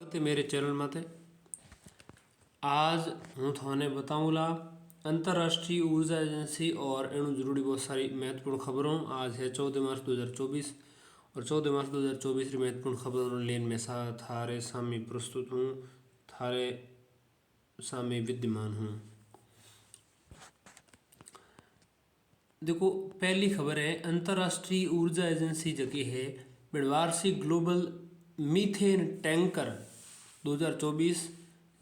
ते मेरे चैनल माते आज हूँ थाने बताऊँगा अंतर्राष्ट्रीय ऊर्जा एजेंसी और एणु जरूरी बहुत सारी महत्वपूर्ण खबरों। आज है 14 मार्च 2024 और 14 मार्च 2024 की महत्वपूर्ण खबरों लेन में थारे सामने प्रस्तुत हूँ, थारे सामने विद्यमान हूँ। देखो, पहली खबर है अंतर्राष्ट्रीय ऊर्जा एजेंसी जगह है वार्षिक ग्लोबल मीथेन टैंकर 2024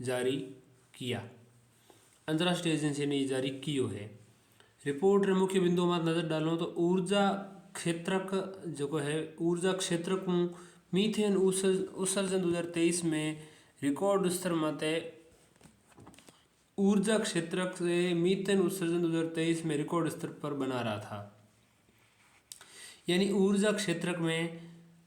जारी किया। अंतर्राष्ट्रीय एजेंसी ने जारी कियो है। रिपोर्ट रे मुख्य बिंदु में नजर डालो तो ऊर्जा क्षेत्रक जो है ऊर्जा क्षेत्रक मीथेन उत्सर्जन 2023 में रिकॉर्ड स्तर माते ऊर्जा क्षेत्रक से मीथेन उत्सर्जन 2023 में रिकॉर्ड स्तर पर बना रहा था। यानी ऊर्जा क्षेत्रक में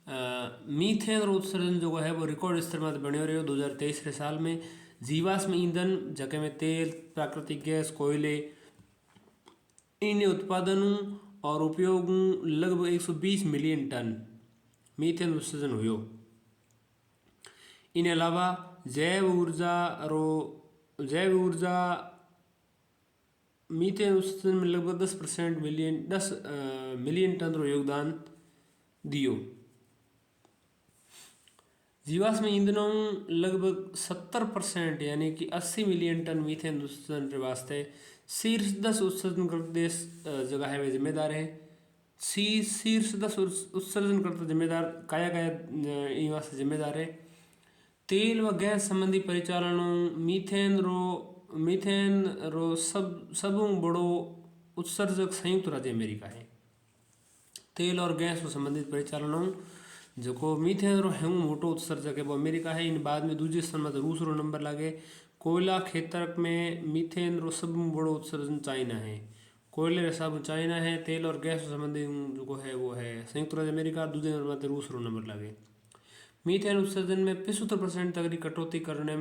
मीथेन और उत्सर्जन जो है वो रिकॉर्ड स्तर में बने रहे 2023 के साल में। जीवाश्म ईंधन जगह में तेल, प्राकृतिक गैस, कोयले इन उत्पादनों और उपयोग लगभग 120 मिलियन टन मीथेन उत्सर्जन हुयो। इन अलावा जैव ऊर्जा मीथेन उत्सर्जन में लगभग 10 मिलियन टन रो योगदान दियो। जीवाश्म ईंधनों लगभग 70% यानी कि 80 मिलियन टन मीथेन उत्सर्जन के वास्ते शीर्ष 10 उत्सर्जन करते देश जगह है वे जिम्मेदार है। शीर्ष 10 उत्सर्जन करते जिम्मेदार काया काया से जिम्मेदार है। तेल व गैस संबंधी परिचालनों मीथेन रो सब बड़ो उत्सर्जक संयुक्त राज्य अमेरिका है। तेल और गैस से संबंधित परिचालनों जो मीथेन रो है मोटो उत्सर्जक है वो अमेरिका है। इन बाद में दूसरे स्थान में रूस रो नंबर लागे। कोयला क्षेत्रक में मीथेन रो सब बड़ो उत्सर्जन चाइना है। कोयले रे सब चाइना है। तेल और गैस से संबंधित जो है वो है संयुक्त राज्य अमेरिका। दूसरे नंबर में रूस रो नंबर लागे। मीथेन उत्सर्जन में 75% तक की कटौती करने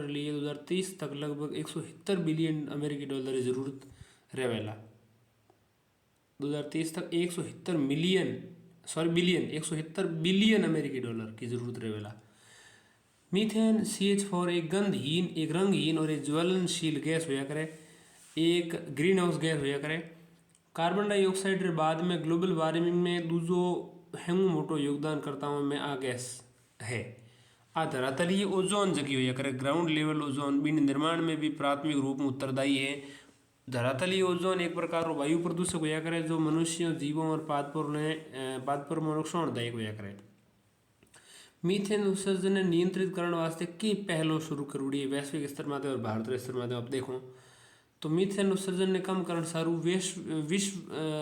लिए 2030 तक लगभग 170 बिलियन अमेरिकी डॉलर की जरूरत रहेला। 2030 तक 170 बिलियन अमेरिकी डॉलर की जरूरत रहेला। मीथेन CH4 एक रंगहीन और एक ज्वलनशील गैस होया करे, एक ग्रीन हाउस गैस होया करे। कार्बन डाइऑक्साइड के बाद में ग्लोबल वार्मिंग में दूसरो हेंगू मोटो योगदानकर्ताओं में आ गैस है। आ धरातलीय ओजोन जगी होया करे, ग्राउंड लेवल ओजोन बिन निर्माण में भी प्राथमिक रूप में उत्तरदायी है। धरातलीय ओजोन एक प्रकार वायु प्रदूषक होया करे जो मनुष्यों, जीवों और पादपों में नुकसानदायक होया करे। मीथेन उत्सर्जन ने नियंत्रित करने वास्ते की पहलों शुरू करूड़ी है वैश्विक स्तर माते और भारतीय स्तर माते। अब देखो तो मीथेन उत्सर्जन ने कम करण सारू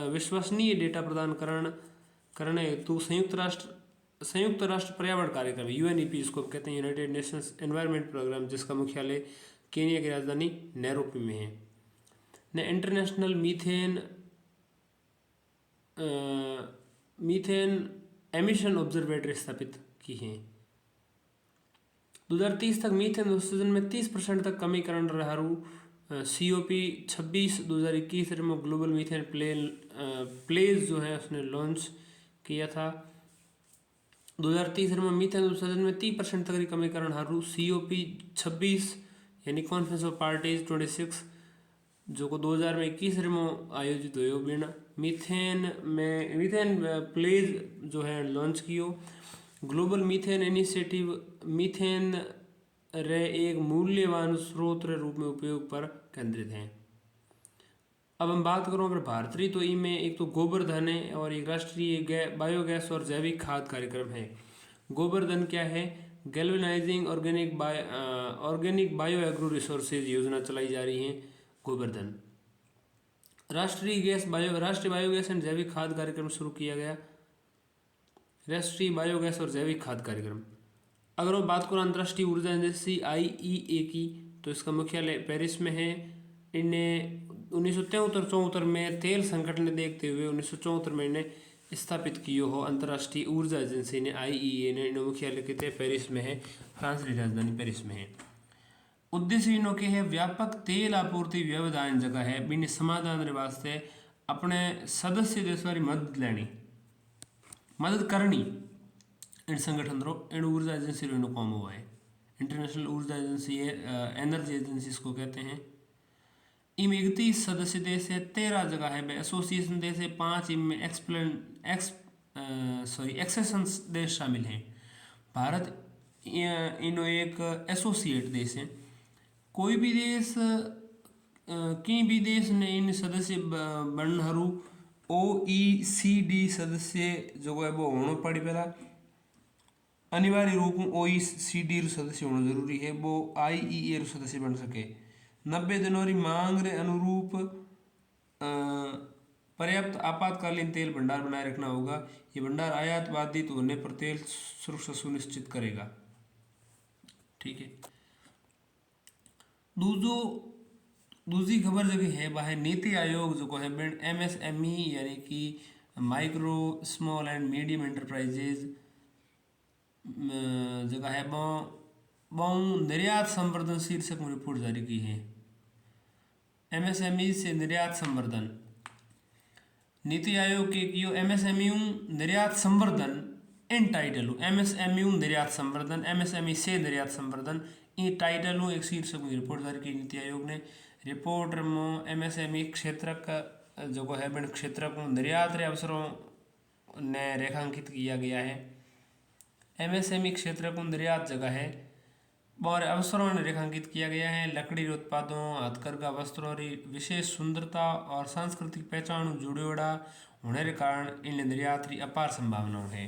विश्वसनीय डेटा प्रदान करने हेतु संयुक्त राष्ट्र पर्यावरण कार्यक्रम UNEP इसको कहते हैं, यूनाइटेड नेशंस एनवायरनमेंट प्रोग्राम, जिसका मुख्यालय केनिया की राजधानी नैरोबी में है, ने इंटरनेशनल मीथेन एमिशन ऑब्जर्वेटरी स्थापित की है। 2030 तक मीथेन उत्सर्जन में 30% तक कमी करण रहारू COP26 2021 में ग्लोबल मीथेन प्लेज जो है उसने लॉन्च किया था। 2030 में मीथेन उत्सर्जन में 30% तक की कमी करण हारू COP26 यानी कॉन्फ्रेंस ऑफ पार्टीज 26 जो को 2021 में आयोजित हुए बिना मीथेन प्लेज जो है लॉन्च कियो। ग्लोबल मीथेन इनिशिएटिव मीथेन रे एक मूल्यवान स्रोत रे रूप में उपयोग पर केंद्रित है। अब हम बात करो अगर भारतीय तो इनमें एक तो गोबरधन है और एक राष्ट्रीय बायोगैस और जैविक खाद कार्यक्रम है। गोबरधन क्या है? Galvanising organic bio agro resources योजना चलाई जा रही है गोबरधन। राष्ट्रीय बायोगैस एंड जैविक खाद कार्यक्रम शुरू किया गया। राष्ट्रीय बायोगैस और जैविक खाद कार्यक्रम। अगर वो बात करो अंतर्राष्ट्रीय ऊर्जा एजेंसी IEA की तो इसका मुख्यालय पेरिस में है। इन्हें 1973-74 में तेल संकट ने देखते हुए 1974 में इन्हें स्थापित किया हो। अंतर्राष्ट्रीय ऊर्जा एजेंसी ने IEA ने इन्हें मुख्यालय कितने पेरिस में है, फ्रांस की राजधानी पेरिस में है। उद्देश्य इनों के है व्यापक तेल आपूर्ति व्यवधान जगह है बिन समाधान के वास्ते अपने सदस्य देशों की मदद करनी। इन संगठन रो इन ऊर्जा एजेंसी रो काम हुआ है। इंटरनेशनल ऊर्जा एजेंसी एनर्जी एजेंसी इसको कहते हैं। इनमें 31 सदस्य देश है, 13 जगह है एसोसिएशन देश है, 5 इनमें एक्सेशन देश शामिल हैं। भारत इनो एक एसोसिएट देश है। कोई भी देश कई भी देश ने इन सदस्य बनहरू OECD सदस्य जो है वो होना पड़ी पहला अनिवार्य रूप में OECD रो सदस्य होना जरूरी है, वो IEA रो सदस्य बन सके। 90 दिनों री मांग रे अनुरूप पर्याप्त आपातकालीन तेल भंडार बनाए रखना होगा। ये भंडार आयात बाधित होने पर तेल सुरक्षा सुनिश्चित करेगा। ठीक है। दूसरी खबर जो है वह है नीति आयोग जो है MSME यानी कि micro small and medium enterprises जगह है बहु निर्यात संवर्धन शीर्षक में रिपोर्ट जारी की है। MSME से निर्यात संवर्धन नीति आयोग के कियो MSME निर्यात संवर्धन इन टाइटल MSME निर्यात संवर्धन MSME से निर्यात संवर्धन इन टाइटल एक शीर्षक में रिपोर्ट जारी की नीति आयोग ने। रिपोर्ट में MSME क्षेत्र का जो है बिन क्षेत्र को निर्यात रे अवसरों ने रेखांकित किया गया है। MSME क्षेत्र को निर्यात जगह है और अवसरों ने रेखांकित किया गया है। लकड़ी उत्पादों हथकरघा वस्त्रों की विशेष सुंदरता और सांस्कृतिक पहचान जुड़ोड़ा होने के कारण इन निर्यात की अपार संभावनाएं है।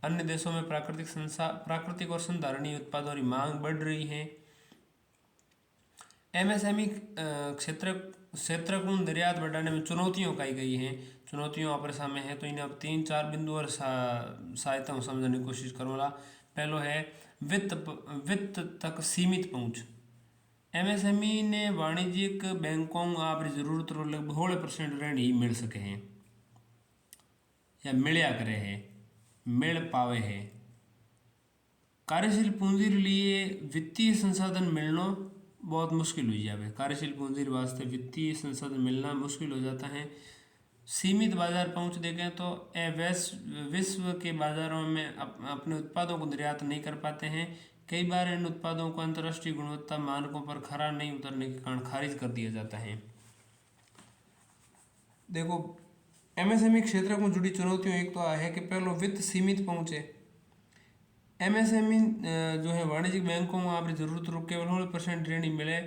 अन्य देशों में प्राकृतिक और संधारणीय उत्पादों की मांग बढ़ रही है। MSME क्षेत्र को निर्यात बढ़ाने में चुनौतियां कही गई हैं। चुनौतियों आपरे सामने है तो इन्हें अब 3-4 बिंदु और सहायता समझने की कोशिश करूँगा। पहलो है वित्त तक सीमित पहुँच। MSME ने वाणिज्यिक बैंकों आपरी जरूरत रो लगभग 16% ऋण ही मिल सके हैं या मिलया करे है मिल पावे है। कार्यशील पूंजी लिए वित्तीय संसाधन मिलना बहुत मुश्किल हो जाए। कार्यशील पूंजी वास्ते वित्तीय संसाधन मिलना मुश्किल हो जाता है। सीमित बाजार पहुंच देखें तो विश्व के बाजारों में अपने उत्पादों को निर्यात नहीं कर पाते हैं। कई बार इन उत्पादों को अंतर्राष्ट्रीय गुणवत्ता मानकों पर खरा नहीं उतरने के कारण खारिज कर दिया जाता है। देखो MSME क्षेत्र को जुड़ी चुनौतियों एक तो है कि पहलो वित्त सीमित पहुँचे। MSME जो है वाणिज्यिक बैंकों में आपकी जरूरत रो केवल 16% ऋण ही मिले।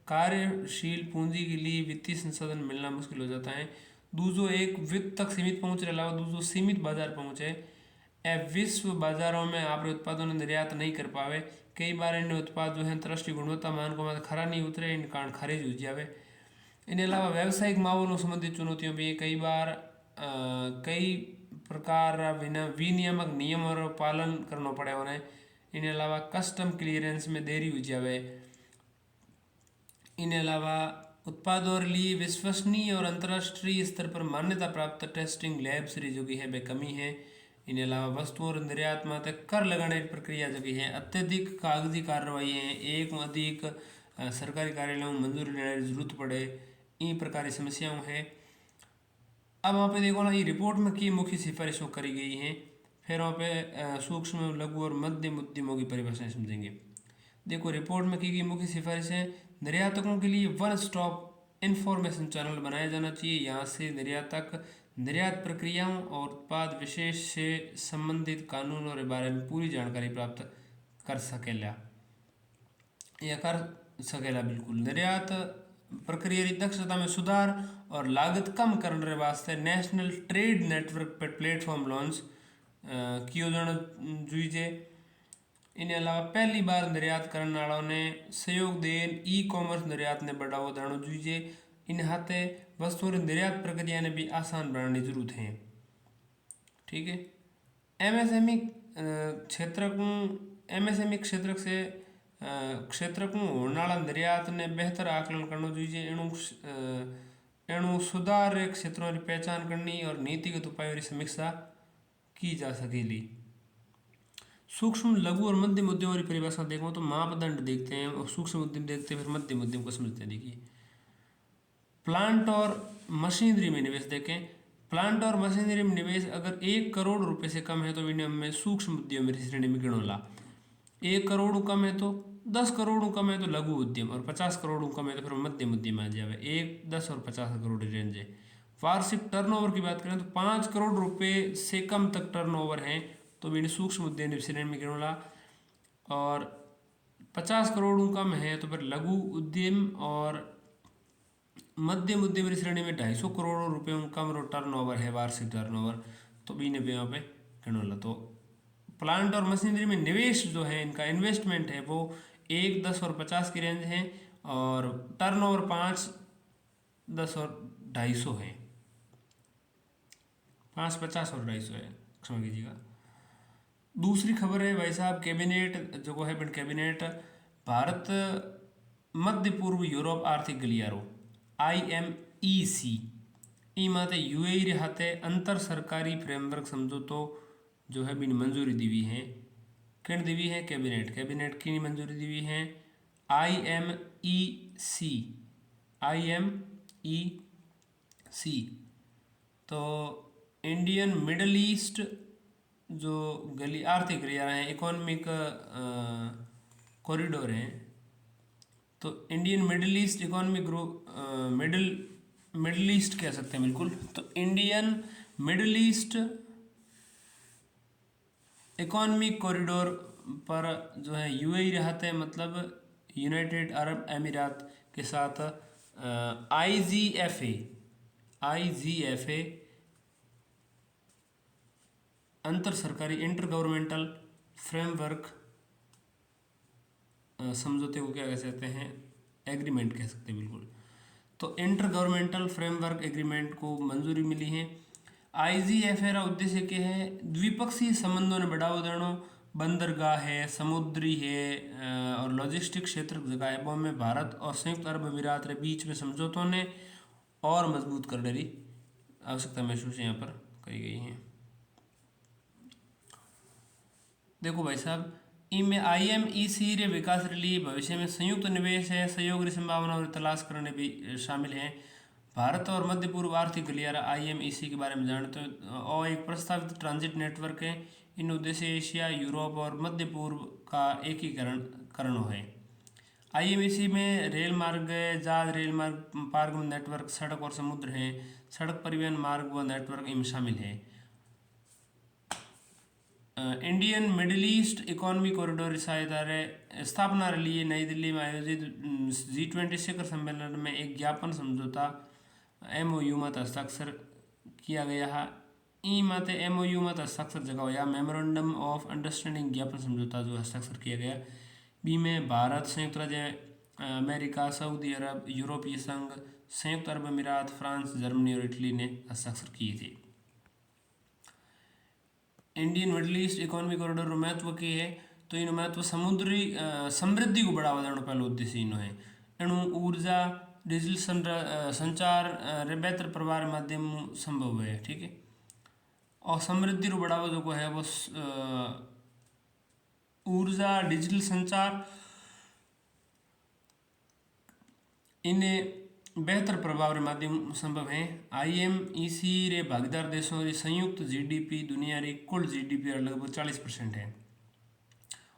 कार्यशील पूंजी के लिए वित्तीय संसाधन मिलना मुश्किल हो जाता है। दूसरो एक वित्त तक सीमित पहुँच के अलावा दूसरो सीमित बाजार पहुँच है। विश्व बाजारों में आप उत्पादों ने निर्यात नहीं कर पावे। कई बार इन उत्पाद जो है अंतर्राष्ट्रीय गुणवत्ता मानकों में खरा नहीं उतरे, इन कारण खारिज हो जावे। इनके अलावा व्यावसायिक माहौल संबंधित चुनौतियों भी कई बार कई प्रकार विनियामक नियम और पालन करना पड़े उन्हें। इनके अलावा कस्टम क्लियरेंस में देरी हो जावे। इनके अलावा उत्पाद और लिए विश्वसनीय और अंतर्राष्ट्रीय स्तर पर मान्यता प्राप्त टेस्टिंग लैब्स जो की है वे कमी है। इनके अलावा वस्तुओं और निर्यात में कर लगाने की प्रक्रिया जो की है अत्यधिक कागजी कार्रवाई है। एक अधिक सरकारी कार्यालयों में मंजूरी लेने की जरूरत पड़े, इन प्रकार की समस्याएं हैं। अब वहाँ पे देखो ना ये रिपोर्ट में की मुख्य सिफारिशों करी गई हैं। फिर वहाँ पे सूक्ष्म लघु और मध्यम उद्यमों की परिभाषाएं समझेंगे। देखो रिपोर्ट में की गई मुख्य सिफारिशें निर्यातकों के लिए वन स्टॉप इंफॉर्मेशन चैनल बनाया जाना चाहिए। यहाँ से निर्यातक निर्यात प्रक्रियाओं और उत्पाद विशेष से संबंधित कानूनों के बारे में पूरी जानकारी प्राप्त कर सकेला या कर सकेला। बिल्कुल निर्यात प्रक्रिया की दक्षता में सुधार और लागत कम करने के वास्ते नेशनल ट्रेड नेटवर्क पर प्लेटफॉर्म लॉन्च किया जाना चाहिए। इनके अलावा पहली बार निर्यात करने वालों ने सहयोग देन ई-कॉमर्स निर्यात ने बढ़ावा देना चाहिए। इन हाथे वस्तुओं की निर्यात प्रक्रिया ने भी आसान बनाने की जरूरत है। ठीक है। MSME क्षेत्र को होने वाला निर्यात ने बेहतर आकलन करना चाहिए। एणु सुधार क्षेत्रों की पहचान करनी और नीतिगत उपायों की समीक्षा की जा सकेली। सूक्ष्म लघु और मध्यम उद्यमों की परिभाषा देखो तो मापदंड देखते हैं और सूक्ष्म उद्यम देखते हैं, फिर मध्यम उद्यम को समझते हैं। देखिए प्लांट और मशीनरी में निवेश देखें। प्लांट और मशीनरी में निवेश अगर 1 करोड़ रुपए से कम है तो इन्हें में सूक्ष्म उद्यम श्रेणी में गिनोला। 1 करोड़ कम है तो, 10 करोड़ कम है तो लघु उद्यम, और 50 करोड़ कम है तो फिर मध्यम उद्यम आ जाए। 1, 10 और 50 करोड़ रेंज है। वार्षिक टर्नओवर की बात करें तो 5 करोड़ रुपए से कम तक टर्नओवर है तो इन्हें सूक्ष्म उद्यम श्रेणी में गिनोला। और 50 करोड़ कम है तो फिर लघु उद्यम, और मध्यम उद्यम श्रेणी में 250 करोड़ रुपए कम टर्नओवर है, वार्षिक टर्नओवर, तो भी इन्हें यहाँ पे गिनोला। तो प्लांट और मशीनरी में निवेश जो है, इनका इन्वेस्टमेंट है वो 1, 10 और 50 की रेंज है, और टर्नओवर 5, 10 और 250 है। 5, 50 और 250 है, क्षमा कीजिएगा। दूसरी खबर है भाई साहब, कैबिनेट जो है कैबिनेट भारत मध्य पूर्व यूरोप आर्थिक गलियारो IMEC ई माते UAE रहते अंतर सरकारी फ्रेमवर्क समझौतो जो है बिन मंजूरी दी हुई है। किन दी हुई है? कैबिनेट की मंजूरी दी हुई है। IMEC तो इंडियन मिडल ईस्ट जो आर्थिक गलियारा है, इकोनॉमिक कॉरिडोर है, तो Indian middle east economic group, middle east कह सकते हैं बिल्कुल। तो Indian middle east economic corridor पर जो है UAE रहते हैं, मतलब यूनाइटेड अरब अमीरात के साथ IGFA अंतर सरकारी इंटर गवर्नमेंटल फ्रेमवर्क समझौते को क्या कह सकते हैं? एग्रीमेंट कह सकते हैं बिल्कुल। तो इंटर गवर्नमेंटल फ्रेमवर्क एग्रीमेंट को मंजूरी मिली है। IGFA का उद्देश्य क्या है? द्विपक्षीय संबंधों ने बढ़ावा देना, बंदरगाह है, समुद्री है और लॉजिस्टिक क्षेत्र जगह में भारत और संयुक्त अरब अमीरात के बीच में समझौतों ने और मजबूत कर डाली आवश्यकता महसूस यहाँ पर करी गई है। देखो भाई साहब, इनमें IMEC रे विकास के लिए भविष्य में संयुक्त निवेश है, सहयोग की संभावना और तलाश करने भी शामिल हैं। भारत और मध्य पूर्व आर्थिक गलियारा IMEC के बारे में जानते हैं, और एक प्रस्तावित ट्रांजिट नेटवर्क है। इन उद्देश्य एशिया, यूरोप और मध्य पूर्व का एकीकरण है। IMEC में रेल मार्ग, जहाज रेल मार्ग, पारगमन नेटवर्क, सड़क और समुद्र हैं। सड़क परिवहन मार्ग व नेटवर्क इनमें शामिल है। Indian middle east economy corridor स्थापना के लिए नई दिल्ली में आयोजित G20 शिखर सम्मेलन में एक ज्ञापन समझौता MOU मत हस्ताक्षर किया गया है। ई माते MOU मत हस्ताक्षर जगह या मेमोरेंडम ऑफ अंडरस्टैंडिंग ज्ञापन समझौता जो हस्ताक्षर किया गया, बी में भारत, संयुक्त राज्य अमेरिका, सऊदी अरब, यूरोपीय संघ, संयुक्त अरब अमीरात, फ्रांस, जर्मनी और इटली ने हस्ताक्षर किए थे। Indian middle east economic corridor महत्व के है, तो इन महत्व समुद्री समृद्धि को बढ़ावा देना पहला उद्देश्य इनो है। एणु ऊर्जा, डिजिटल संचार रे बेहतर प्रवाह माध्यम संभव है। ठीक है, और समृद्धि को बढ़ावा जो है वो ऊर्जा, डिजिटल संचार, इन्हें बेहतर प्रभाव रे माध्यम संभव है। IMEC रे भागीदार देशों रे संयुक्त GDP दुनिया री कुल GDP लगभग 40% है।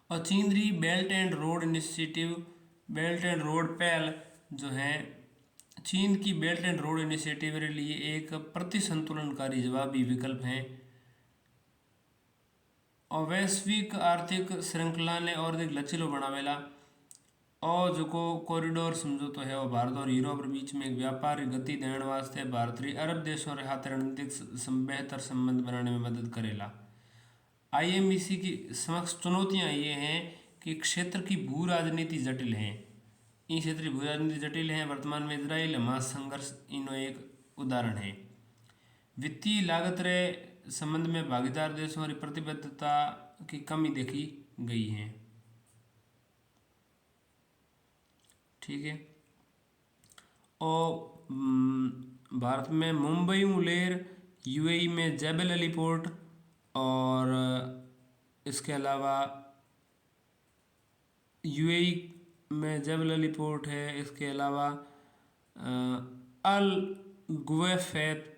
और चीन री belt and road initiative, belt and road पहल जो है, चीन की बेल्ट एंड रोड इनिशिएटिव के लिए एक प्रतिसंतुलनकारी जवाबी विकल्प है। और वैश्विक आर्थिक श्रृंखला ने और अधिक लचीलो बनावेला, और जो कॉरिडोर समझौतो है वो भारत और यूरोप के बीच में एक व्यापार गति देने वास्ते भारत री अरब देशों रे हाथ रणनीतिक बेहतर संबंध बनाने में मदद करेला। IMEC की समक्ष चुनौतियां ये हैं कि क्षेत्र की भू राजनीति जटिल है। इन क्षेत्र की भू राजनीति जटिल है। वर्तमान में इजराइल हमास संघर्ष इनो एक उदाहरण है। वित्तीय लागत रे संबंध में भागीदार देशों की प्रतिबद्धता की कमी देखी गई है। ठीक है, और भारत में मुंबई मुलेर, UAE में जेबल अली पोर्ट, और इसके अलावा UAE में जेबल अली पोर्ट है। इसके अलावा अल गुवैफैत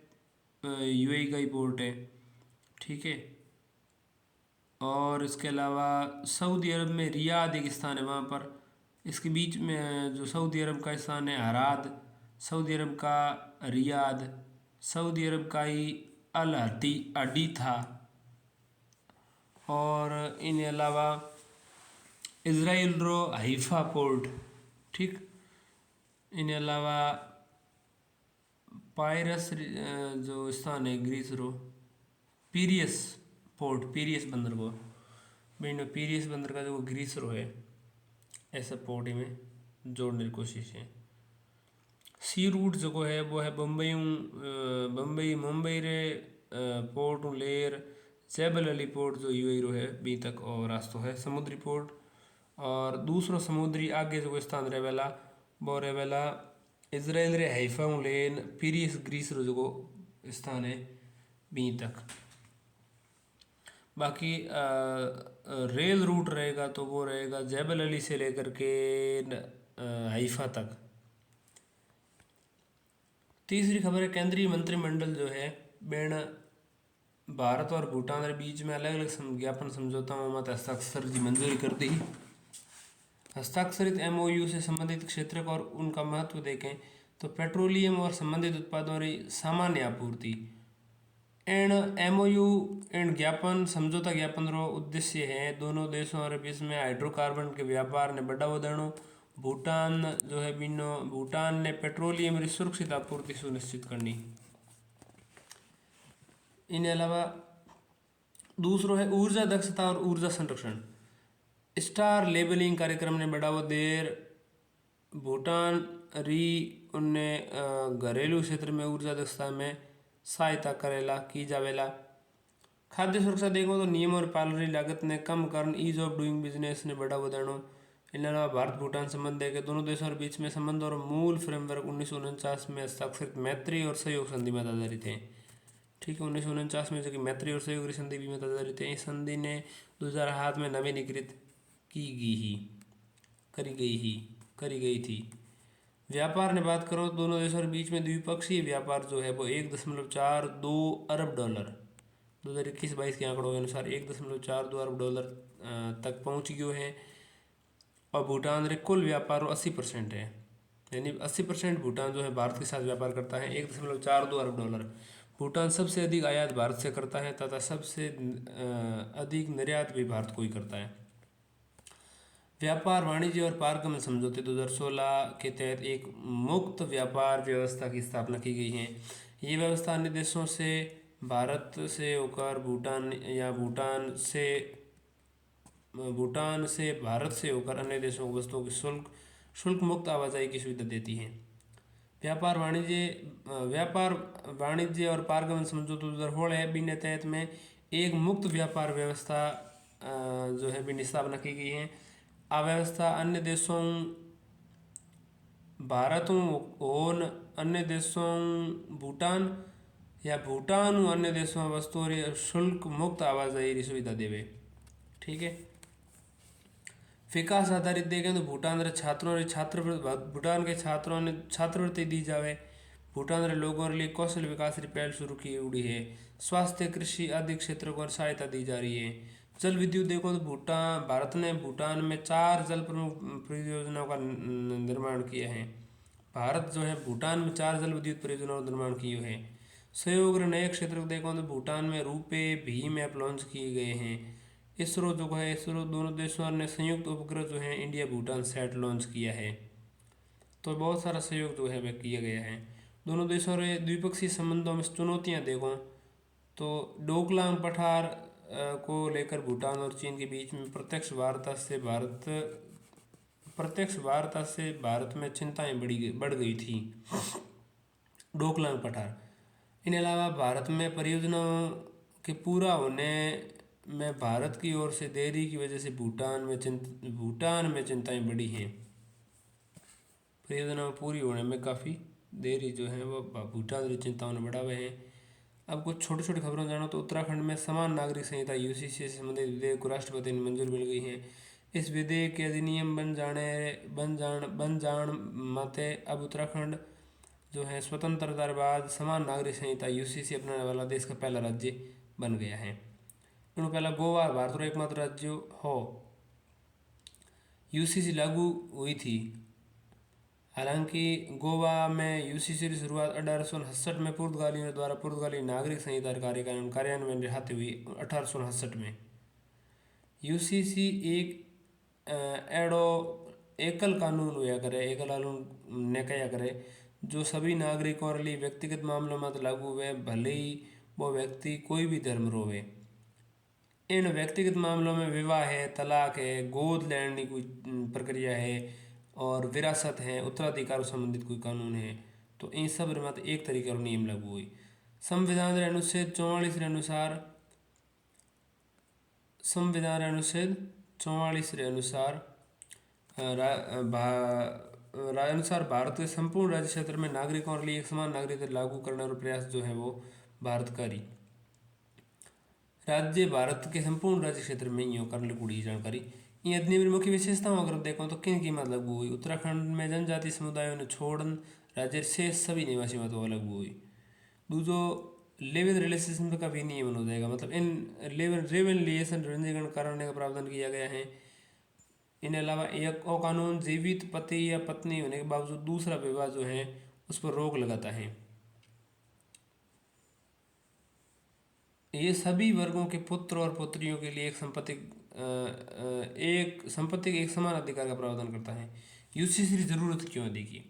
यूएई का ही पोर्ट है, ठीक है। और इसके अलावा सऊदी अरब में रियाद एक स्थान है वहाँ पर। इसके बीच में जो सऊदी अरब का स्थान है हराद, सऊदी अरब का रियाद, सऊदी अरब का ही अल अडीथा। और इन अलावा इसराइल रो हाइफा पोर्ट, ठीक। इन अलावा पायरस जो स्थान है ग्रीस रो पीरियस पोर्ट, पीरियस बंदर को बिन पीरियस बंदर का जो ग्रीस रो है ऐसा पोर्ट में जोड़ने की कोशिश है। सी रूट जो है वो है बम्बई मुंबई रे पोर्ट लेर जैबल अली पोर्ट जो यूएई रो है बी तक और रास्तों है समुद्री पोर्ट। और दूसरो समुद्री आगे जो स्थान रहेला वो रहेला इसराइल रे हाइफा लेन पीरियस ग्रीस रो जो स्थान है बी तक। बाकी रेल रूट रहेगा तो वो रहेगा जैबल अली से लेकर के हाइफा तक। तीसरी खबर है केंद्रीय मंत्रिमंडल जो है बेन भारत और भूटान के बीच में अलग अलग ज्ञापन समझौता में हस्ताक्षर की मंजूरी कर दी। हस्ताक्षरित एमओयू से संबंधित क्षेत्र और उनका महत्व देखें तो पेट्रोलियम और संबंधित उत्पादों की सामान्य आपूर्ति। एन एमओयू एंड ज्ञापन समझौता ज्ञापन रो उद्देश्य है दोनों देशों के बीच में हाइड्रोकार्बन के व्यापार ने बढ़ावा देना। भूटान जो है बिनो भूटान ने पेट्रोलियम की सुरक्षित आपूर्ति सुनिश्चित करनी। इन अलावा दूसरो है ऊर्जा दक्षता और ऊर्जा संरक्षण। स्टार लेबलिंग कार्यक्रम ने बढ़ावा देर भूटान री उनने घरेलू क्षेत्र में ऊर्जा दक्षता में सहायता करेला की जावेला। खाद्य सुरक्षा देखो तो नियम और पालन की लागत ने कम कर ईज ऑफ डूइंग बिजनेस ने बढ़ावा देना। इन अलावा भारत भूटान संबंध है कि दोनों देशों के बीच में संबंध और मूल फ्रेमवर्क 1949 में हस्ताक्षरित मैत्री और सहयोग संधि में आधारित है, ठीक है। 1949 में जो कि मैत्री और सहयोग संधि भी में आधारित है। इस संधि ने 2007 में नवीनीकृत करी गई थी। व्यापार ने बात करो दोनों देशों के बीच में द्विपक्षीय व्यापार जो है वो 1.42 अरब डॉलर 2021-22 के आंकड़ों के अनुसार 1.42 अरब डॉलर तक पहुंच गयो है। और भूटान रे कुल व्यापार 80% है, यानी 80% भूटान जो है भारत के साथ व्यापार करता है। 1.42 अरब डॉलर। भूटान सबसे अधिक आयात भारत से करता है तथा सबसे अधिक निर्यात भी भारत को ही करता है। व्यापार वाणिज्य और पारगमन समझौते 2016 के तहत एक मुक्त व्यापार व्यवस्था की स्थापना की गई है। ये व्यवस्था अन्य देशों से भारत से होकर भूटान या भूटान से भारत से होकर अन्य देशों को वस्तुओं की शुल्क मुक्त आवाजाही की सुविधा देती है। व्यापार वाणिज्य और पारगमन समझौता 2016 है बिन तहत में एक मुक्त व्यापार व्यवस्था जो है बिन स्थापना की गई है। आ व्यवस्था अन्य देशों भारत और अन्य देशों भूटान या भूटान अन्य देशों वस्तुओं री शुल्क मुक्त आवाजाही की सुविधा देवे, ठीक है। विकास आधारित देखें तो भूटान रे छात्रों रे भूटान के छात्रों ने छात्रवृत्ति दी जावे। भूटान रे लोगों के लिए कौशल विकास की पहल शुरू की हुई है। स्वास्थ्य कृषि आदि क्षेत्रों को सहायता दी जा रही है। जल विद्युत देखो तो भारत ने भूटान में 4 जल प्रमुख परियोजनाओं का निर्माण किया है। भारत जो है भूटान में 4 जल विद्युत परियोजनाओं का निर्माण किए है। सहयोग नए क्षेत्र को देखो तो भूटान में रूपे भीम ऐप लॉन्च किए गए हैं। इसरो जो है दोनों देशों ने संयुक्त उपग्रह जो है इंडिया भूटान सैट लॉन्च किया है। तो बहुत सारा सहयोग जो है वह किया गया है। दोनों देशों के द्विपक्षीय संबंधों में चुनौतियां देखो तो डोकलाम पठार को लेकर भूटान और चीन के बीच में प्रत्यक्ष वार्ता से भारत में चिंताएं बढ़ गई थी। डोकलाम पठार। इन अलावा भारत में परियोजनाओं के पूरा होने में भारत की ओर से देरी की वजह से भूटान में चिंताएं बढ़ी हैं। परियोजना पूरी होने में काफ़ी देरी जो है वो भूटान की चिंताओं ने बढ़ावे हैं। अब कुछ छोटी छोटी खबरों जानो तो उत्तराखंड में समान नागरिक संहिता यूसीसी से संबंधित विधेयक को राष्ट्रपति ने मंजूरी मिल गई है। इस विधेयक के अधिनियम बन जान माते अब उत्तराखंड जो है स्वतंत्रता के बाद समान नागरिक संहिता यूसीसी अपनाने वाला देश का पहला राज्य बन गया है। इनमें पहला गोवा भारत का एकमात्र राज्य हो यूसीसी लागू हुई थी। हालांकि गोवा में यूसीसी की शुरुआत 1869 में पुर्तगालियों द्वारा पुर्तगाली नागरिक संहिता कार्यान्वयन रहते हुई 1869 में। यूसीसी एक एडो एकल कानून हुआ करे, एकल कानून ने कहा करे जो सभी नागरिकों के लिए व्यक्तिगत मामलों में लागू हुए, भले ही वो व्यक्ति कोई भी धर्म रोवे। इन व्यक्तिगत मामलों में विवाह है, तलाक है, गोद लेने की प्रक्रिया है और विरासत है, उत्तराधिकार से संबंधित कोई कानून है, तो इन सब मत एक तरीके और नियम लागू हुई। संविधान के अनुच्छेद 44 के अनुसार अनुसार भारत के संपूर्ण राज्य क्षेत्र में नागरिकों के लिए एक समान नागरिकता लागू करने और प्रयास जो है वो भारत करी। राज्य भारत के संपूर्ण राज्य क्षेत्र में यूँ करने की जानकारी। ये अधिनियम की मुख्य विशेषताओं अगर देखो तो किन की मत लागू हुई। उत्तराखंड में जनजाति समुदायों ने छोड़न राज्य से सभी निवासी मतों लागू हुई। दूसरो लेवल रिलेशन का भी नियमन हो जाएगा, मतलब इन लेवल रिलेशन रंजीकरण कराने का प्रावधान किया गया है। इनके अलावा एक और कानून जीवित पति या पत्नी होने के बावजूद दूसरा विवाह जो है उस पर रोक लगाता है। ये सभी वर्गों के पुत्र और पुत्रियों के लिए एक संपत्ति के एक समान अधिकार का प्रावधान करता है। यूसीसी की जरूरत क्यों है? देखिए,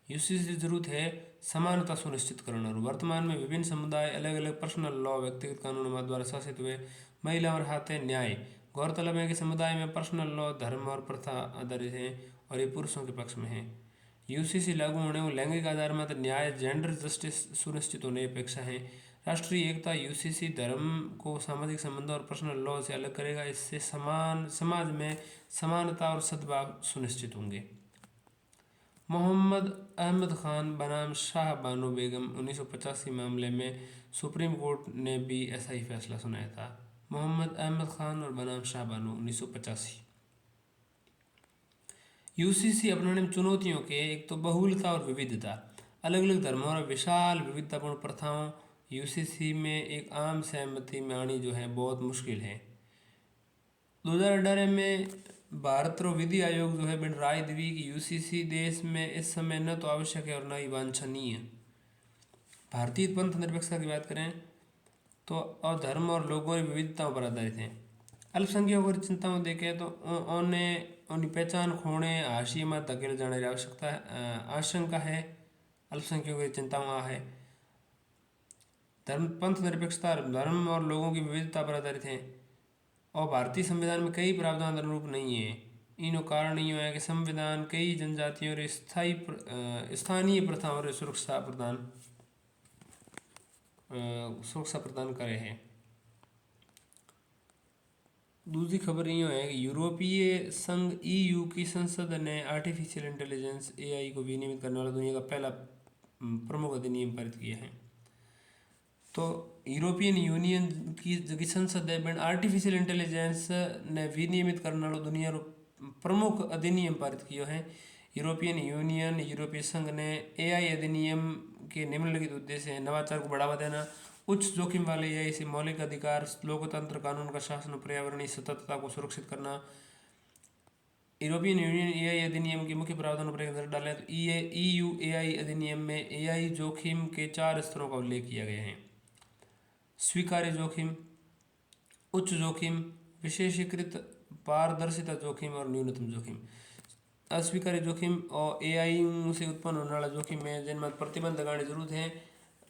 यूसीसी की जरूरत है समानता सुनिश्चित करना। और वर्तमान में विभिन्न समुदाय अलग अलग पर्सनल लॉ व्यक्तिगत कानूनों द्वारा शासित हुए महिला और हाथ है न्याय। गौरतलब है कि समुदाय में पर्सनल लॉ धर्म और प्रथा आधारित है और ये पुरुषों के पक्ष में है। यूसीसी लागू होने को लैंगिक आधार में न्याय जेंडर जस्टिस सुनिश्चित होने की अपेक्षा है। राष्ट्रीय एकता यूसीसी धर्म को सामाजिक संबंधों और पर्सनल लॉ से अलग करेगा। इससे समाज में समानता और सद्भाव सुनिश्चित होंगे। मोहम्मद अहमद खान बनाम शाह बानो बेगम 1985 मामले में सुप्रीम कोर्ट ने भी ऐसा ही फैसला सुनाया था। मोहम्मद अहमद खान और बनाम शाह बानो 1985। यूसीसी अपनाने में चुनौतियों के एक तो बहुलता और विविधता। अलग अलग धर्मों और विशाल विविधतापूर्ण प्रथाओं यूसीसी में एक आम सहमति में आनी जो है बहुत मुश्किल है। 2018 में भारत रो विधि आयोग जो है बिन राय दी कि यूसीसी देश में इस समय न तो आवश्यक है और न ही वांछनीय। भारतीय पंथ निरपेक्षता की बात करें तो धर्म और लोगों की विविधताओं पर आधारित है। अल्पसंख्यकों की चिंताओं देखें तो उनकी पहचान खोने हाशिए में धकेले जाने की आवश्यकता आशंका है। अल्पसंख्यकों की चिंताओं है। धर्म पंथ निरपेक्षता धर्म और लोगों की विविधता पर आधारित है और भारतीय संविधान में कई प्रावधान अनुरूप नहीं है। इन कारण ये है कि संविधान कई जनजातियों और स्थानीय प्रथाओं और सुरक्षा प्रदान करे हैं। दूसरी खबर ये है कि यूरोपीय संघ ईयू की संसद ने आर्टिफिशियल इंटेलिजेंस एआई को विनियमित करने वाला दुनिया का पहला प्रमुख अधिनियम पारित किया है। तो यूरोपियन यूनियन की संसद है आर्टिफिशियल इंटेलिजेंस ने विनियमित करने वाला दुनिया प्रमुख अधिनियम पारित किया है। यूरोपियन यूनियन यूरोपीय संघ ने एआई अधिनियम के निम्नलिखित उद्देश्य है: नवाचार को बढ़ावा देना, उच्च जोखिम वाले एआई से मौलिक अधिकार, लोकतंत्र, कानून का शासन, पर्यावरणीय सततता को सुरक्षित करना। यूरोपियन यूनियन एआई अधिनियम के मुख्य प्रावधानों पर एक नजर डालें तो ईयू एआई अधिनियम में एआई जोखिम के 4 स्तरों का उल्लेख किया गया है: स्वीकार्य जोखिम, उच्च जोखिम, विशेषीकृत, पारदर्शिता जोखिम और न्यूनतम जोखिम। अस्वीकार्य जोखिम और एआई से उत्पन्न होने वाला जोखिम है जिनमें प्रतिबंध लगाने की जरूरत है।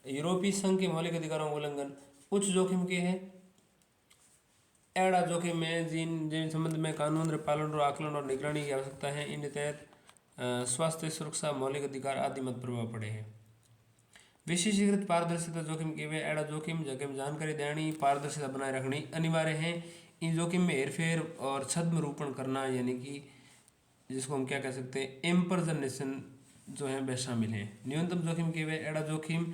यूरोपीय संघ के मौलिक अधिकारों का उल्लंघन। उच्च जोखिम के है एड़ा जोखिम में जिन संबंध में कानून पालन और आकलन और निगरानी की आवश्यकता है। इन तहत स्वास्थ्य, सुरक्षा, मौलिक अधिकार आदि मत प्रभाव पड़े हैं। विशेषीकृत पारदर्शिता जोखिम के वे एड़ा जोखिम जगह में जानकारी देनी, पारदर्शिता बनाए रखनी अनिवार्य है। इन जोखिम में हेरफेर और छद्म रूपण करना यानी कि जिसको हम क्या कह सकते हैं इम्पर्सनेशन जो है वह शामिल है। न्यूनतम जोखिम के वे एड़ा जोखिम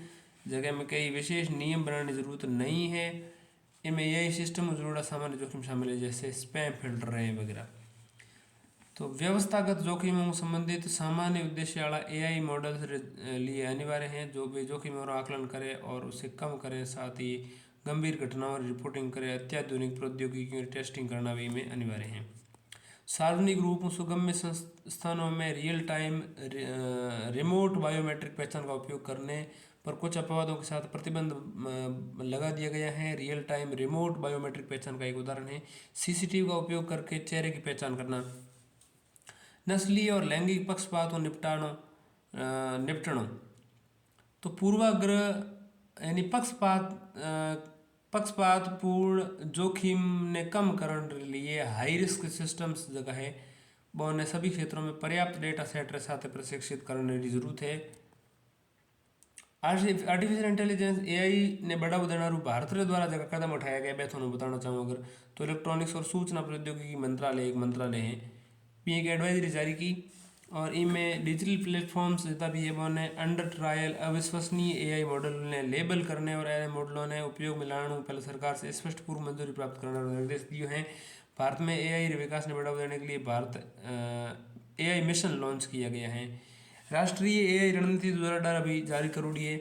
जगह में कई विशेष नियम बनाने की जरूरत नहीं है। इनमें यही सिस्टम जुड़ा सामान्य जोखिम शामिल है जैसे स्पैम फिल्टर है वगैरह। तो व्यवस्थागत जोखिमों से संबंधित सामान्य उद्देश्य वाला एआई मॉडल लिए अनिवार्य हैं जो भी जोखिमों का आकलन करे और उसे कम करे, साथ ही गंभीर घटनाओं की रिपोर्टिंग करे। अत्याधुनिक प्रौद्योगिकियों की टेस्टिंग करना भी में अनिवार्य है। सार्वजनिक रूप में सुगम्य स्थानों में रियल टाइम रिमोट बायोमेट्रिक पहचान का उपयोग करने पर कुछ अपवादों के साथ प्रतिबंध लगा दिया गया है। रियल टाइम रिमोट बायोमेट्रिक पहचान का एक उदाहरण है सीसीटीवी का उपयोग करके चेहरे की पहचान करना। नस्लीय और लैंगिक पक्षपात को निपटणो तो पूर्वाग्रह यानी पक्षपातपूर्ण जोखिम ने कम करने लिए हाई रिस्क सिस्टम्स जगह है वो सभी क्षेत्रों में पर्याप्त डेटा सेट रे साथ प्रशिक्षित करने की जरूरत है। आर्टिफिशियल इंटेलिजेंस एआई ने बढ़ावा देना भारत रे द्वारा जगह कदम उठाया गया मैं थोड़ा बताना चाहूँ अगर तो इलेक्ट्रॉनिक्स और सूचना प्रौद्योगिकी मंत्रालय एक मंत्रालय है भी एक एडवाइजरी जारी की और इनमें डिजिटल प्लेटफॉर्म्स जितना भी है वो ने अंडर ट्रायल अविश्वसनीय एआई मॉडल ने लेबल करने और एआई मॉडलों ने उपयोग में लाने पहले सरकार से स्पष्ट पूर्व मंजूरी प्राप्त करने का निर्देश दिए हैं। भारत में एआई विकास ने बढ़ावा देने के लिए भारत एआई मिशन लॉन्च किया गया है। राष्ट्रीय एआई रणनीति 2018 अभी जारी करोड़ी है।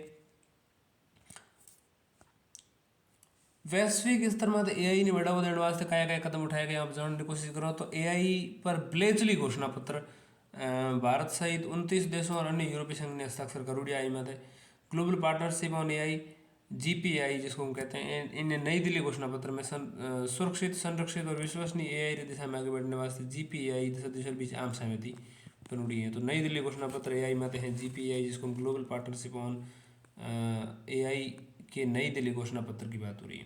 वैश्विक स्तर में एआई ने बढ़ावा देने वास्ते क्या क्या कदम उठाए गए आप जानने की कोशिश करो तो एआई पर ब्लेचली घोषणा पत्र भारत सहित 29 देशों और अन्य यूरोपीय संघ ने हस्ताक्षर करोड़ी आई में global partnership on AI GPI जिसको हम कहते हैं इन्हें नई दिल्ली घोषणा पत्र में सुरक्षित संरक्षित और विश्वसनीय एआई की दिशा में आगे बढ़ने वास्ते जीपीआई सदस्यों के बीच आम सहमति करोड़ी है। तो नई दिल्ली घोषणा पत्र एआई में हैं जीपीआई जिसको ग्लोबल पार्टनरशिप ऑन एआई के नई दिल्ली घोषणा पत्र की बात हो रही है।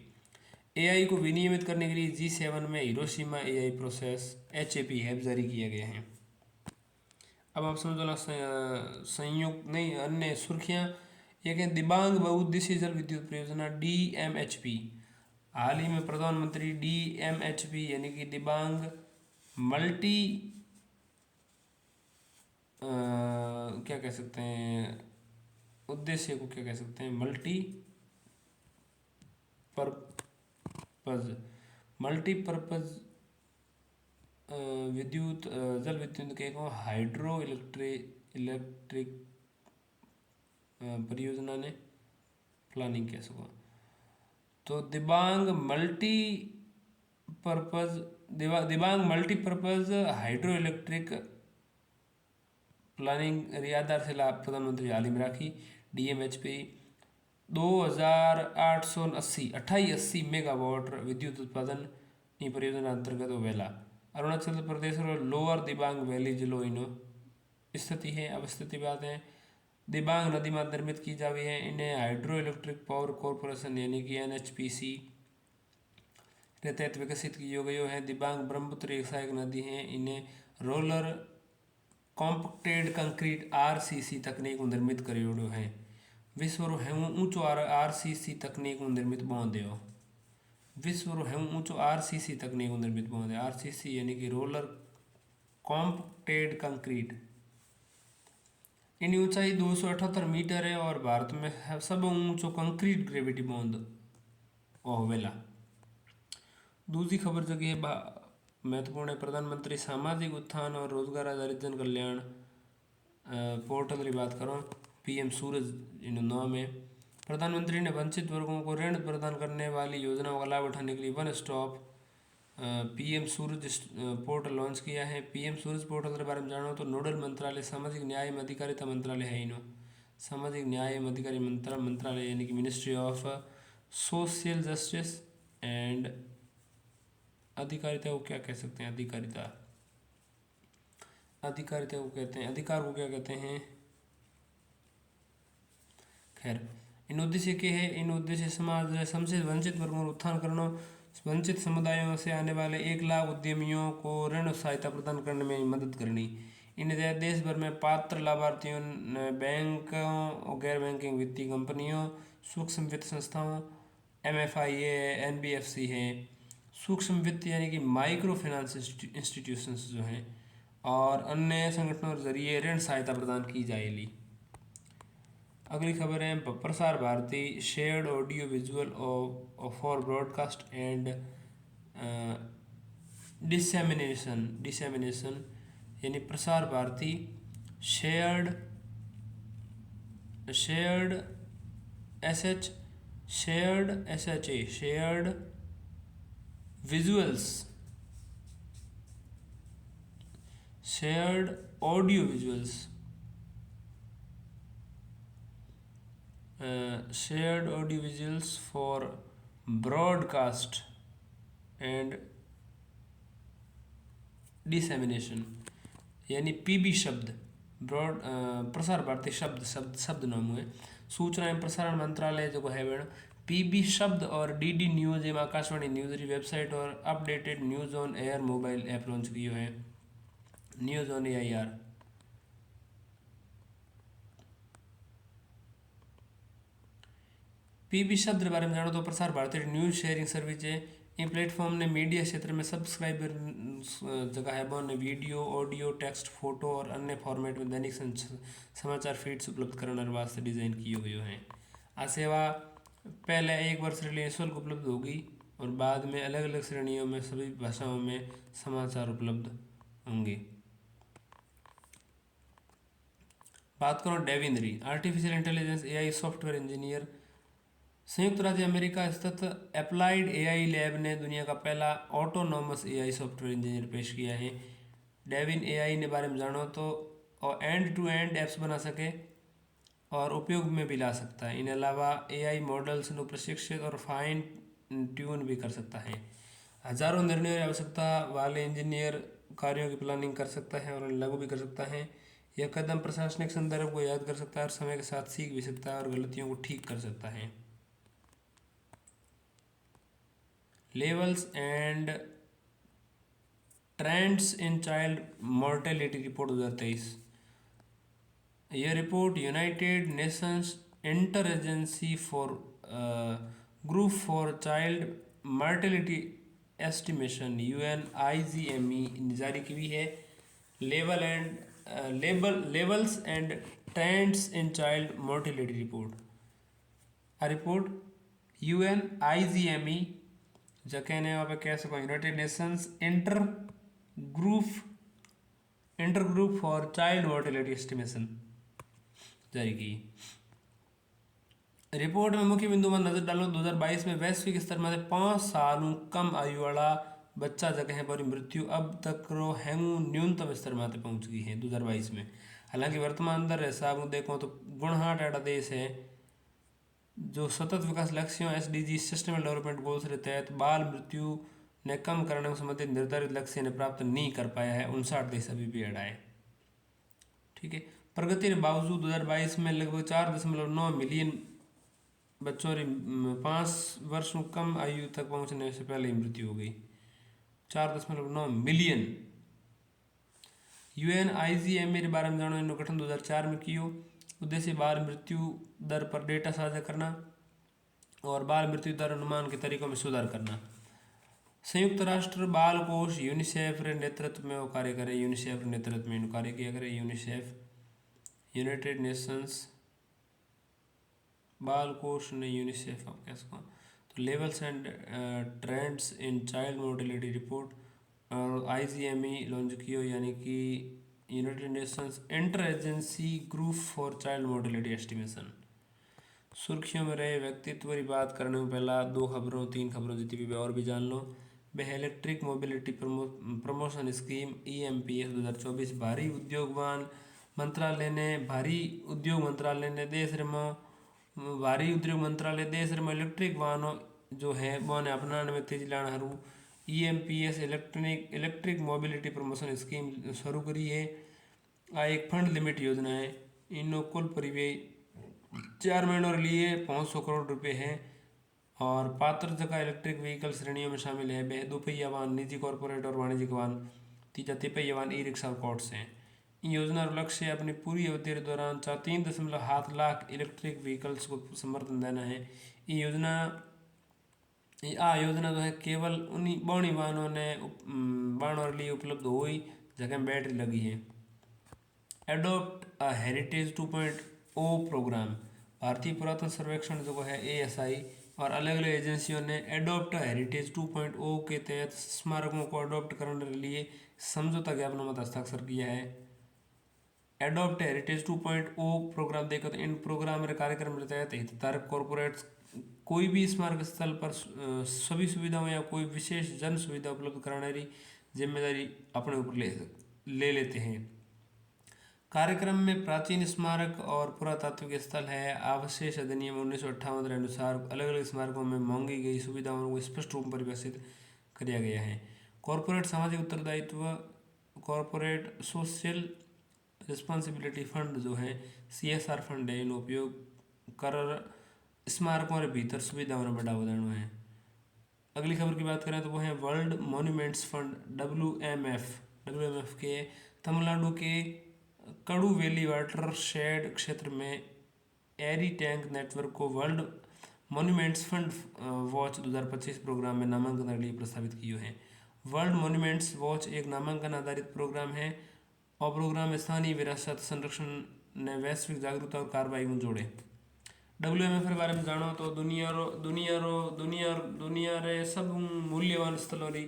एआई को विनियमित करने के लिए G7 में हिरोशिमा एआई प्रोसेस HAP हैब जारी किया गया है। अब आप समझ लो संयुक्त नहीं अन्य सुर्खियाँ एक है दिबांग बहुउद्देशीय जल विद्युत परियोजना DMHP। हाल ही में प्रधानमंत्री DMHP यानी कि दिबांग मल्टी क्या कह सकते हैं उद्देश्य को क्या कह सकते हैं मल्टीपर्पज विद्युत जल विद्युत के हाइड्रो इलेक्ट्रिक परियोजना ने प्लानिंग कह सको तो Dibang multipurpose hydro electric planning आधारशिला प्रधानमंत्री हाल ही में राखी। DMHP 2880 मेगावाट विद्युत उत्पादन परियोजना अंतर्गत वेला अरुणाचल प्रदेश और लोअर दिबांग वैली जिलो इनो स्थिति है। अब स्थिति बात है दिबांग नदी में निर्मित की जा रही है। इन्हें हाइड्रो इलेक्ट्रिक पावर कॉरपोरेशन यानी कि NHPC के तहत विकसित की गई है। दिबांग ब्रह्मपुत्र एक सहायक नदी है। इन्हें रोलर कॉम्पैक्टेड कंक्रीट RCC तकनीक निर्मित करियोडो है। विश्व ऊंचो RCC तकनीक निर्मित बांधे हो विश्व ऊंचो RCC तकनीक निर्मित बांधे RCC यानी कि रोलर कॉम्पैक्टेड कंक्रीट। इनकी ऊंचाई 278 मीटर है और भारत में सब ऊंचो कंक्रीट ग्रेविटी बांध वेला। दूसरी खबर जगह है महत्वपूर्ण है प्रधानमंत्री सामाजिक उत्थान और रोजगार आधारित जन कल्याण पोर्टल की बात करो PM सूरज इन नाम है। प्रधानमंत्री ने वंचित वर्गों को ऋण प्रदान करने वाली योजनाओं का लाभ उठाने के लिए वन स्टॉप PM सूरज पोर्टल लॉन्च किया है। PM सूरज पोर्टल के बारे में जानो तो नोडल मंत्रालय सामाजिक न्याय एवं अधिकारिता मंत्रालय है। इनो सामाजिक न्याय एवं अधिकारी मंत्रालय यानी कि ministry of social justice and अधिकारिता को क्या कह सकते हैं अधिकारिता को कहते हैं अधिकार को क्या कहते हैं खैर इन उद्देश्य के है। इन उद्देश्य समाज समझे वंचित वर्गों को उत्थान करना वंचित समुदायों से आने वाले 1 लाख उद्यमियों को ऋण सहायता प्रदान करने में मदद करनी। इन देश भर में पात्र लाभार्थियों बैंकों गैर बैंकिंग वित्तीय कंपनियों सूक्ष्म वित्त संस्थाओं MFIA NBFC है। सूक्ष्म वित्त यानी कि माइक्रो फाइनेंस इंस्टीट्यूशंस जो हैं और अन्य संगठनों के जरिए ऋण सहायता प्रदान की जाएगी। अगली खबर है Prasar Bharati shared audio visual for broadcast and dissemination यानी Prasar Bharati shared shared SH shared SHA shared visuals shared audio visuals shared audiovisuals for broadcast and dissemination यानी पीबी शब्द ब्रॉड प्रसार भारती शब्द नाम हुए सूचना एवं प्रसारण मंत्रालय जो है वह पीबी शब्द और डीडी न्यूज़ एवं आकाशवाणी न्यूज़ की वेबसाइट और updated news on air mobile app launch किए हैं न्यूज़ ऑन AIR। पीबी शब्द के बारे में जानो तो Prasar Bharati news sharing service है। इन प्लेटफॉर्म ने मीडिया क्षेत्र में सब्सक्राइबर जगह है वो ने वीडियो ऑडियो टेक्स्ट फोटो और अन्य फॉर्मेट में दैनिक समाचार फीड्स उपलब्ध कराने वास्ते डिज़ाइन किए हुए हैं। आ सेवा पहले 1 वर्ष के लिए निःशुल्क उपलब्ध होगी और बाद में अलग अलग श्रेणियों में सभी भाषाओं में समाचार उपलब्ध होंगे। बात करो डेविनरी artificial intelligence AI software engineer. संयुक्त राज्य अमेरिका स्थित अप्लाइड AI लैब ने दुनिया का पहला ऑटोनॉमस AI सॉफ्टवेयर इंजीनियर पेश किया है। डेविन AI ने बारे में जानो तो और एंड टू एंड एप्स बना सके और उपयोग में भी ला सकता है। इन अलावा AI मॉडल्स को प्रशिक्षित और फाइन ट्यून भी कर सकता है। हजारों निर्णयों की आवश्यकता वाले इंजीनियर कार्यों की प्लानिंग कर सकता है और लागू भी कर सकता है। यह कदम प्रशासनिक संदर्भ को याद कर सकता है और समय के साथ सीख भी सकता है और गलतियों को ठीक कर सकता है। Levels and trends in child mortality report 2023। यह report united nations inter agency for group for child mortality estimation UNIGME ने जारी की हुई है। Levels and trends in child mortality report. आ रिपोर्ट UNIGME जो कहने वहाँ पे कह सको united nations inter group for child mortality estimation जारी की। रिपोर्ट में मुख्य बिंदु पर नजर डालो 2022 में वैश्विक स्तर में 5 सालों कम आयु वाला बच्चा जगह पर मृत्यु अब तक हेंगू न्यूनतम स्तर में पहुंच गई है 2022 में। हालांकि वर्तमान दर हिसाब में देखो तो गुणहाट ऐसा देश है जो सतत विकास लक्ष्यों SDG सस्टेनेबल डेवलपमेंट गोल्स के तहत बाल मृत्यु ने कम करने को संबंधित निर्धारित लक्ष्य ने प्राप्त नहीं कर पाया है। 59 देश अभी भी अड़ा है। ठीक है, प्रगति के बावजूद 2022 में लगभग 4.9 मिलियन बच्चों की 5 वर्ष कम आयु तक पहुंचने से पहले ही मृत्यु हो गई। 4.9 मिलियन। UNIGME के बारे में जानो इन्होंने गठन 2004 में कियो। उद्देश्य बाल मृत्यु दर पर डेटा साझा करना और बाल मृत्यु दर अनुमान के तरीकों में सुधार करना। संयुक्त राष्ट्र बाल कोष यूनिसेफ के नेतृत्व में वो कार्य करे। यूनिसेफ के नेतृत्व में कार्य किया करे। यूनिसेफ यूनाइटेड नेशंस बाल कोष ने यूनिसेफ कैसे तो levels and trends in child mortality report और IGME लॉन्च किया यानी कि United nations inter agency group for child mortality estimation. सुर्खियों में रहे व्यक्तित्व की बात करने में पहला 2 खबरों 3 खबरों जितनी भी और भी जान लो। वह electric mobility promotion scheme EMPS 2024 भारी उद्योग मंत्रालय देश में इलेक्ट्रिक वाहनों जो है वो ने अपनाने में तेजी लाना हरू EMPS electric mobility promotion scheme शुरू करी है। आ एक फंड लिमिट योजना है। इनो कुल परिव्यय 4 महीनों के लिए 500 करोड़ रुपए है और पात्र जगह इलेक्ट्रिक व्हीकल श्रेणियों में शामिल है। वह 2 पहिया वाहन निजी कॉर्पोरेट और वाणिज्यिक वाहन, तीजा 3 पहिया वाहन ई-रिक्शा और कॉट्स हैं। इन योजना का लक्ष्य अपनी पूरी अवधि के दौरान 3.7 लाख इलेक्ट्रिक व्हीकल्स को समर्थन देना है। ये योजना जो है केवल उन्हीं बड़ी वाहनों के लिए उपलब्ध हुई जगह में बैटरी लगी है। एडोप्ट अ हेरिटेज 2.0 प्रोग्राम भारतीय पुरातन सर्वेक्षण जो है ASI और अलग अलग एजेंसियों ने एडोप्ट हेरिटेज 2.0 के तहत स्मारकों को अडोप्ट करने के लिए समझौता ज्ञापनों में हस्ताक्षर किया है। एडॉप्ट हेरिटेज 2.0 प्रोग्राम देखो तो इन प्रोग्राम रे कार्यक्रम के तहत हितधारक कॉरपोरेट्स कोई भी स्मारक स्थल पर सभी सुविधाओं या कोई विशेष जन सुविधा उपलब्ध कराने की जिम्मेदारी अपने ऊपर ले लेते हैं। कार्यक्रम में प्राचीन स्मारक और पुरातात्विक स्थल है। अवशेष अधिनियम 1958 के अनुसार अलग अलग स्मारकों में मांगी गई सुविधाओं को स्पष्ट रूप में परिभाषित किया गया है। कॉरपोरेट सामाजिक उत्तरदायित्व, कॉरपोरेट सोशल रिस्पॉन्सिबिलिटी फंड जो है CSR फंड है, इन उपयोग कर स्मारकों के भीतर सुविधाओं में बढ़ावा देना है। अगली खबर की बात करें तो वो है वर्ल्ड मॉन्यूमेंट्स फंड WMF के तमिलनाडु के कड़ू वैली वाटर शेड क्षेत्र में एरी टैंक नेटवर्क को world monuments fund watch 2025 programme में नामांकन के लिए प्रस्तावित किए हैं। वर्ल्ड मॉन्यूमेंट्स वॉच एक नामांकन आधारित प्रोग्राम है और प्रोग्राम स्थानीय विरासत संरक्षण ने वैश्विक जागरूकता और कार्रवाई को जोड़े। WMF के बारे में जानो तो दुनिया रे सब मूल्यवान स्थलों की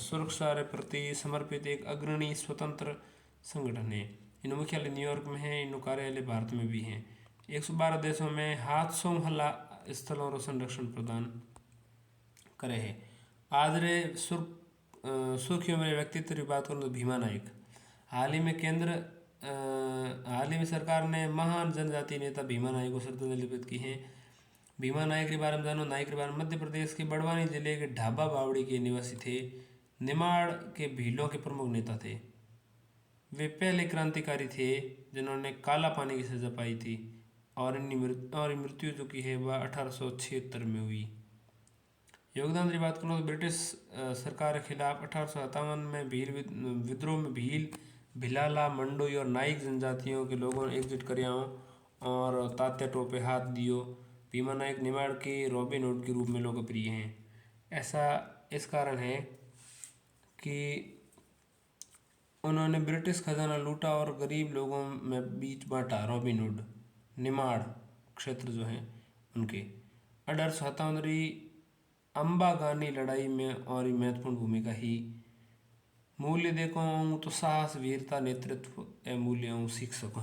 सुरक्षा रे प्रति समर्पित एक अग्रणी स्वतंत्र संगठन है। इनका मुख्यालय न्यूयॉर्क में है, इनका कार्यालय भारत में भी है। 112 देशों में हादसों हल्ला स्थलों का संरक्षण प्रदान करे है। आज रे सुर्खियों में व्यक्तित्व की बात करूँ तो भीमा नायक। हाल ही में सरकार ने महान जनजातीय नेता भीमा नायक को श्रद्धांजलि अर्पित की है। भीमा नायक के बारे में जानो। नायक के बारे में मध्य प्रदेश के बड़वानी जिले के ढाबा बावड़ी के निवासी थे। निमाड़ के भीलों के प्रमुख नेता थे। वे पहले क्रांतिकारी थे जिन्होंने काला पानी की सजा पाई थी और मृत्यु जो की है वह 1876 में हुई। योगदान की बात करूँ तो ब्रिटिश सरकार के खिलाफ 1857 में भील विद्रोह में भील, भिलाला, मंडोई और नाइक जनजातियों के लोगों ने एकजुट करियाओं और तात्या टोपे हाथ दियो। भीमा नायक निमाड़ के रॉबिन हुड के रूप में लोकप्रिय हैं। ऐसा इस कारण है कि उन्होंने ब्रिटिश खजाना लूटा और गरीब लोगों में बीच बांटा। रॉबिन हुड निमाड़ क्षेत्र जो है उनके 1857 अंबागानी लड़ाई में और महत्वपूर्ण भूमिका ही। मूल्य देखो तो साहस, वीरता, नेतृत्व ए मूल्य सीख सको।